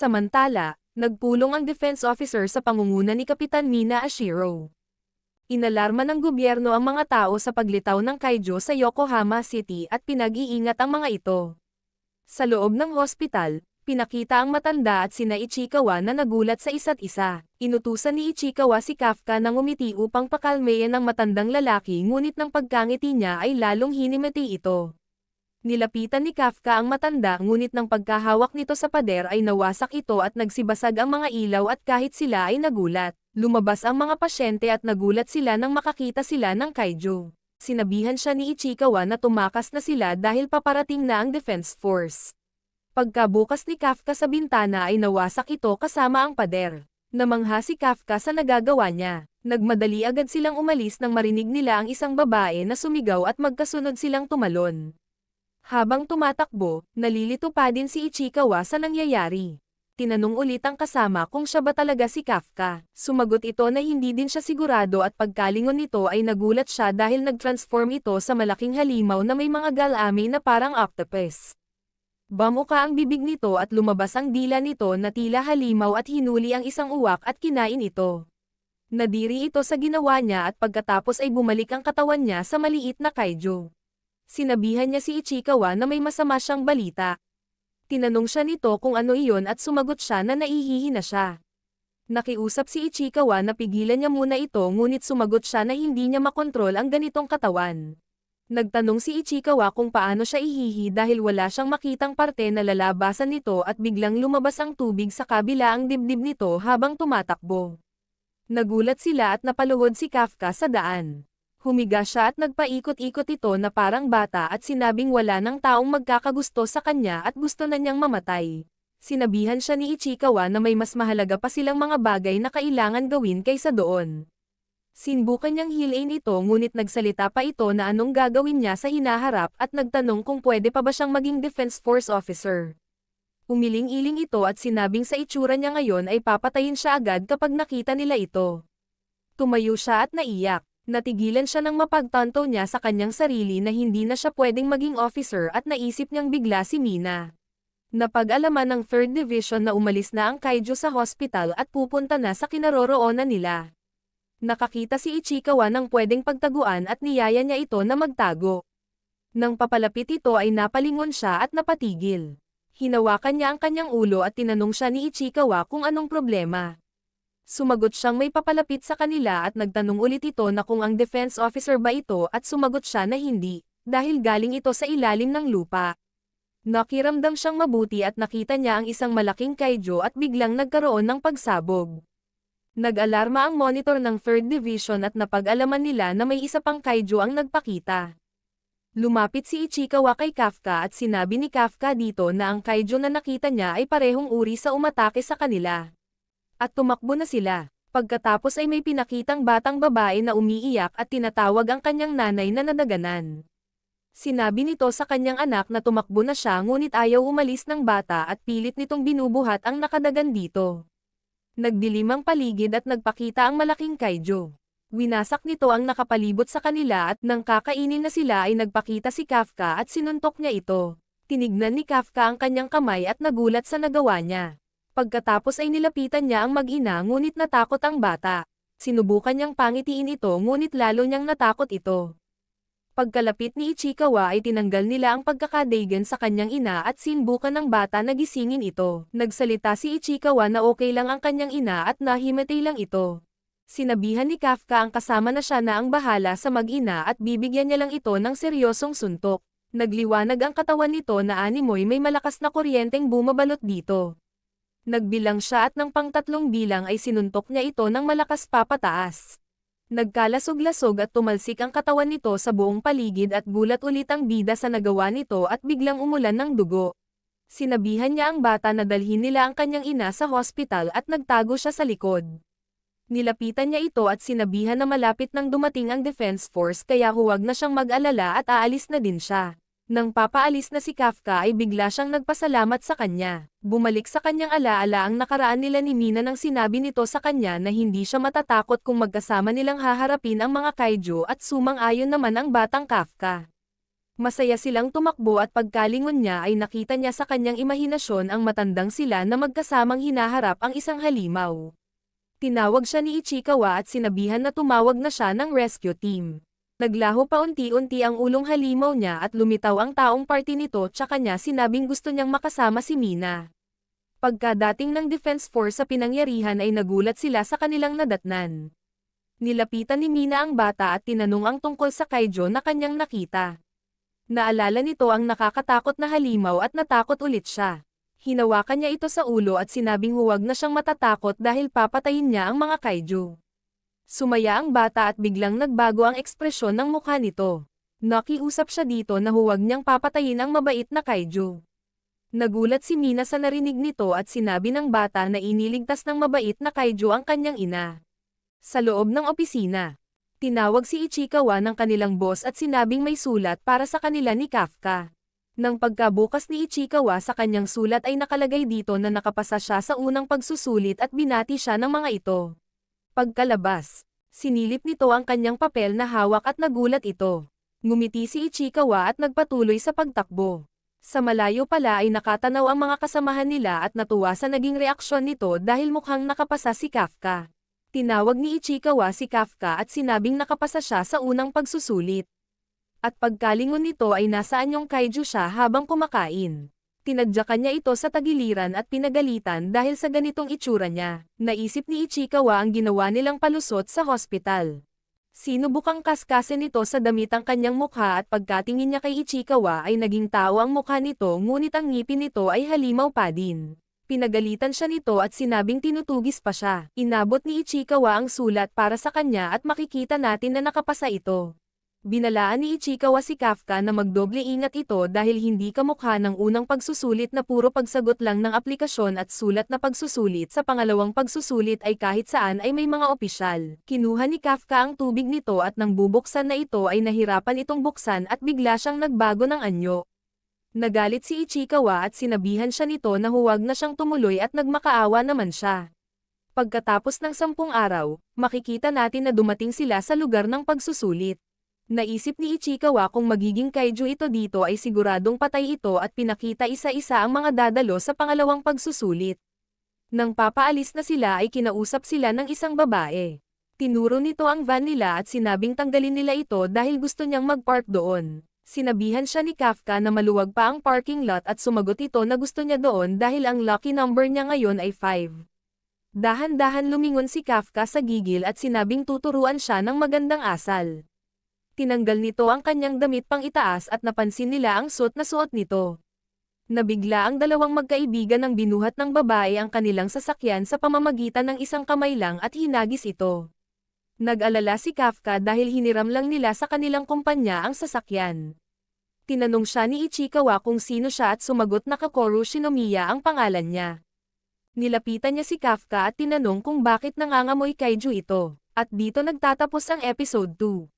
Samantala, nagpulong ang defense officer sa pangunguna ni Kapitan Mina Ashiro. Inalarma ng gobyerno ang mga tao sa paglitaw ng kaiju sa Yokohama City at pinag-iingat ang mga ito. Sa loob ng hospital, pinakita ang matanda at sina Ichikawa na nagulat sa isa't isa. Inutusan ni Ichikawa si Kafka na ngumiti upang pakalmeyan ang matandang lalaki, ngunit ng pagkangiti niya ay lalong hinimati ito. Nilapitan ni Kafka ang matanda, ngunit ng pagkahawak nito sa pader ay nawasak ito at nagsibasag ang mga ilaw, at kahit sila ay nagulat, lumabas ang mga pasyente at nagulat sila nang makakita sila ng kaiju. Sinabihan siya ni Ichikawa na tumakas na sila dahil paparating na ang defense force. Pagkabukas ni Kafka sa bintana ay nawasak ito kasama ang pader. Namangha si Kafka sa nagagawa niya. Nagmadali agad silang umalis nang marinig nila ang isang babae na sumigaw at magkasunod silang tumalon. Habang tumatakbo, nalilito pa din si Ichikawa sa nangyayari. Tinanong ulit ang kasama kung siya ba talaga si Kafka. Sumagot ito na hindi din siya sigurado, at pagkalingon nito ay nagulat siya dahil nag-transform ito sa malaking halimaw na may mga galami na parang octopus. Bamuka ang bibig nito at lumabas ang dila nito na tila halimaw at hinuli ang isang uwak at kinain ito. Nadiri ito sa ginawa niya at pagkatapos ay bumalik ang katawan niya sa maliit na kaiju. Sinabihan niya si Ichikawa na may masama siyang balita. Tinanong siya nito kung ano iyon at sumagot siya na naihihi na siya. Nakiusap si Ichikawa na pigilan niya muna ito, ngunit sumagot siya na hindi niya makontrol ang ganitong katawan. Nagtanong si Ichikawa kung paano siya ihihi dahil wala siyang makitang parte na lalabasan nito, at biglang lumabas ang tubig sa kabilaang dibdib nito habang tumatakbo. Nagulat sila at napaluhod si Kafka sa daan. Humiga siya at nagpaikot-ikot ito na parang bata at sinabing wala ng taong magkakagusto sa kanya at gusto na niyang mamatay. Sinabihan siya ni Ichikawa na may mas mahalaga pa silang mga bagay na kailangan gawin kaysa doon. Sinubukan niyang hilain ito, ngunit nagsalita pa ito na anong gagawin niya sa hinaharap at nagtanong kung pwede pa ba siyang maging Defense Force officer. Umiling-iling ito at sinabing sa itsura niya ngayon ay papatayin siya agad kapag nakita nila ito. Tumayo siya at naiyak. Natigilan siya nang mapagtanto niya sa kanyang sarili na hindi na siya pwedeng maging officer, at naisip niyang bigla si Mina. Napag-alaman ng 3rd Division na umalis na ang kaiju sa hospital at pupunta na sa kinaroroonan nila. Nakakita si Ichikawa ng pwedeng pagtaguan at niyaya niya ito na magtago. Nang papalapit ito ay napalingon siya at napatigil. Hinawakan niya ang kanyang ulo at tinanong siya ni Ichikawa kung anong problema. Sumagot siyang may papalapit sa kanila at nagtanong ulit ito na kung ang defense officer ba ito, at sumagot siya na hindi, dahil galing ito sa ilalim ng lupa. Nakiramdam siyang mabuti at nakita niya ang isang malaking kaiju at biglang nagkaroon ng pagsabog. Nag-alarma ang monitor ng 3rd Division at napag-alaman nila na may isa pang kaiju ang nagpakita. Lumapit si Ichikawa kay Kafka at sinabi ni Kafka dito na ang kaiju na nakita niya ay parehong uri sa umatake sa kanila. At tumakbo na sila. Pagkatapos ay may pinakitang batang babae na umiiyak at tinatawag ang kanyang nanay na nadaganan. Sinabi nito sa kanyang anak na tumakbo na siya, ngunit ayaw umalis ng bata at pilit nitong binubuhat ang nakadagan dito. Nagdilim ang paligid at nagpakita ang malaking kaiju. Winasak nito ang nakapalibot sa kanila at nang kakainin na sila ay nagpakita si Kafka at sinuntok niya ito. Tinignan ni Kafka ang kanyang kamay at nagulat sa nagawa niya. Pagkatapos ay nilapitan niya ang mag-ina, ngunit natakot ang bata. Sinubukan niyang pangitiin ito, ngunit lalo niyang natakot ito. Pagkalapit ni Ichikawa ay tinanggal nila ang pagkakadaigan sa kanyang ina at sinubukan ng bata na gisingin ito. Nagsalita si Ichikawa na okay lang ang kanyang ina at nahimatay lang ito. Sinabihan ni Kafka ang kasama na siya na ang bahala sa mag-ina at bibigyan niya lang ito ng seryosong suntok. Nagliwanag ang katawan nito na animoy may malakas na kuryenteng bumabalot dito. Nagbilang siya at ng pang-3 bilang ay sinuntok niya ito ng malakas papataas. Nagkalasog-lasog at tumalsik ang katawan nito sa buong paligid at gulat ulit ang bida sa nagawa nito at biglang umulan ng dugo. Sinabihan niya ang bata na dalhin nila ang kanyang ina sa hospital at nagtago siya sa likod. Nilapitan niya ito at sinabihan na malapit nang dumating ang defense force kaya huwag na siyang mag-alala at aalis na din siya. Nang papaalis na si Kafka ay bigla siyang nagpasalamat sa kanya. Bumalik sa kanyang alaala ang nakaraan nila ni Mina nang sinabi nito sa kanya na hindi siya matatakot kung magkasama nilang haharapin ang mga kaiju at sumang-ayon naman ang batang Kafka. Masaya silang tumakbo at pagkalingon niya ay nakita niya sa kanyang imahinasyon ang matandang sila na magkasamang hinaharap ang isang halimaw. Tinawag siya ni Ichikawa at sinabihan na tumawag na siya ng rescue team. Naglaho paunti-unti ang ulong halimaw niya at lumitaw ang taong party nito tsaka niya sinabing gusto niyang makasama si Mina. Pagkadating ng Defense Force sa pinangyarihan ay nagulat sila sa kanilang nadatnan. Nilapitan ni Mina ang bata at tinanong ang tungkol sa Kaijo na kanyang nakita. Naalala nito ang nakakatakot na halimaw at natakot ulit siya. Hinawakan niya ito sa ulo at sinabing huwag na siyang matatakot dahil papatayin niya ang mga kaiju. Sumaya ang bata at biglang nagbago ang ekspresyon ng mukha nito. Nakiusap siya dito na huwag niyang papatayin ang mabait na kaiju. Nagulat si Mina sa narinig nito at sinabi ng bata na iniligtas ng mabait na kaiju ang kanyang ina. Sa loob ng opisina, tinawag si Ichikawa ng kanilang boss at sinabing may sulat para sa kanila ni Kafka. Nang pagkabukas ni Ichikawa sa kanyang sulat ay nakalagay dito na nakapasa siya sa unang pagsusulit at binati siya ng mga ito. Pagkalabas, sinilip nito ang kanyang papel na hawak at nagulat ito. Ngumiti si Ichikawa at nagpatuloy sa pagtakbo. Sa malayo pala ay nakatanaw ang mga kasamahan nila at natuwa sa naging reaksyon nito dahil mukhang nakapasa si Kafka. Tinawag ni Ichikawa si Kafka at sinabing nakapasa siya sa unang pagsusulit. At pagkalingon nito ay nasaan yung kaiju siya habang kumakain. Tinadyakan niya ito sa tagiliran at pinagalitan dahil sa ganitong itsura niya. Naisip ni Ichikawa ang ginawa nilang palusot sa hospital. Sinubukang kaskasin nito sa damit ang kanyang mukha at pagkatingin niya kay Ichikawa ay naging tao ang mukha nito ngunit ang ngipin nito ay halimaw pa din. Pinagalitan siya nito at sinabing tinutugis pa siya. Inabot ni Ichikawa ang sulat para sa kanya at makikita natin na nakapasa ito. Binalaan ni Ichikawa si Kafka na magdoble ingat ito dahil hindi kamukha ng unang pagsusulit na puro pagsagot lang ng aplikasyon at sulat na pagsusulit. Sa pangalawang pagsusulit ay kahit saan ay may mga opisyal. Kinuha ni Kafka ang tubig nito at nang bubuksan na ito ay nahirapan itong buksan at bigla siyang nagbago ng anyo. Nagalit si Ichikawa at sinabihan siya nito na huwag na siyang tumuloy at nagmakaawa naman siya. Pagkatapos ng 10 araw, makikita natin na dumating sila sa lugar ng pagsusulit. Naisip ni Ichikawa kung magiging kaiju ito dito ay siguradong patay ito at pinakita isa-isa ang mga dadalo sa pangalawang pagsusulit. Nang papaalis na sila ay kinausap sila ng isang babae. Tinuro nito ang van nila at sinabing tanggalin nila ito dahil gusto niyang mag-park doon. Sinabihan siya ni Kafka na maluwag pa ang parking lot at sumagot ito na gusto niya doon dahil ang lucky number niya ngayon ay 5. Dahan-dahan lumingon si Kafka sa gigil at sinabing tuturuan siya ng magandang asal. Tinanggal nito ang kanyang damit pang itaas at napansin nila ang suot na suot nito. Nabigla ang dalawang magkaibigan nang binuhat ng babae ang kanilang sasakyan sa pamamagitan ng isang kamay lang at hinagis ito. Nag-alala si Kafka dahil hiniram lang nila sa kanilang kumpanya ang sasakyan. Tinanong siya ni Ichikawa kung sino siya at sumagot na Kakoru Shinomiya ang pangalan niya. Nilapitan niya si Kafka at tinanong kung bakit nangangamoy kaiju ito. At dito nagtatapos ang episode 2.